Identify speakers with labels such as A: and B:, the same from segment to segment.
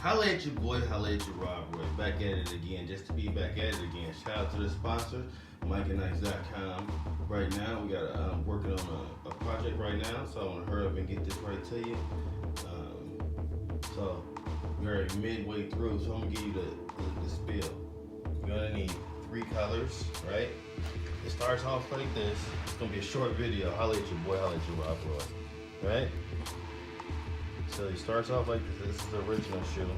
A: Holla at your boy, holla at your Rob Roy. Back at it again, just to be back at it again. Shout out to the sponsor, MikeandNice.com. Right now, we got working on a project right now, so I want to hurry up and get this right to you. So we're already midway through, so I'm gonna give you the spiel. You're gonna need 3 colors, right? It starts off like this. It's gonna be a short video. Holla at your boy, holla at your Rob Roy, right? So it starts off like this. This is the original shoe,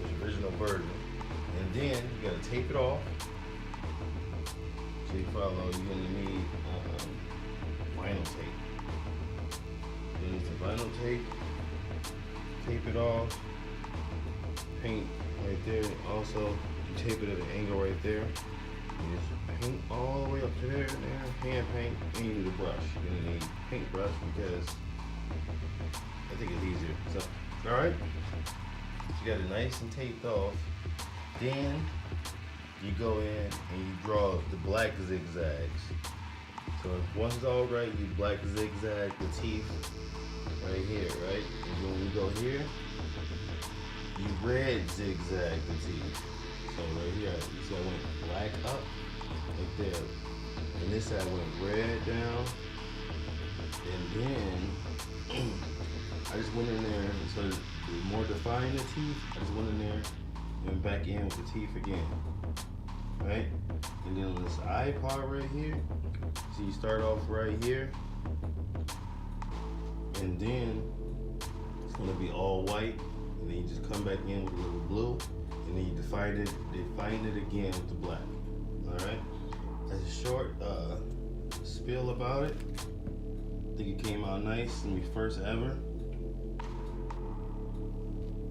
A: the original version. And then you gotta tape it off. So you follow, you're gonna need vinyl tape. You need some vinyl tape. Tape it off. Paint right there. Also, you tape it at an angle right there. You just paint all the way up to there, hand paint, and you need a brush. You're gonna need a paintbrush because I think it's easier. So, alright. You got it nice and taped off. Then you go in and you draw the black zigzags. So once it's all right, you black zigzag the teeth right here, right? And when you go here, you red zigzag the teeth. So right here, you see I went black up, like there. And this side went red down. And then I just went in there, so to more define the teeth, I just went in there and back in with the teeth again, right? And then on this eye part right here, so you start off right here, and then it's gonna be all white, and then you just come back in with a little blue, and then you define it again with the black, all right? That's a short spiel about it. I think it came out nice when we first ever.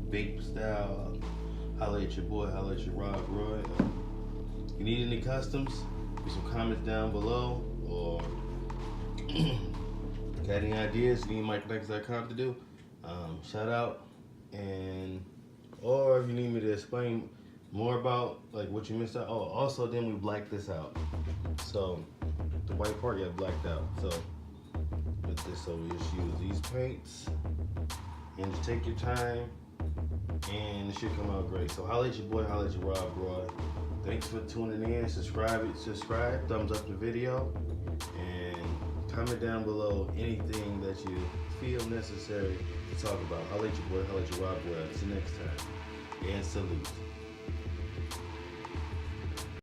A: Bape style. Holla at your boy, holla at your Rob Roy. You need any customs? Leave some comments down below. Or got any ideas you need MikeandNice.com to do? Shout out. And or if you need me to explain more about like what you missed out. Oh, also then we blacked this out. So the white part got blacked out. So with this, so we just use these paints and just take your time. And it should come out great. So holla at your boy, holla at your Rob Roy. Thanks for tuning in. Subscribe, thumbs up the video, and comment down below anything that you feel necessary to talk about. Holla at your boy, holla at your Rob Roy. Until next time, and salute.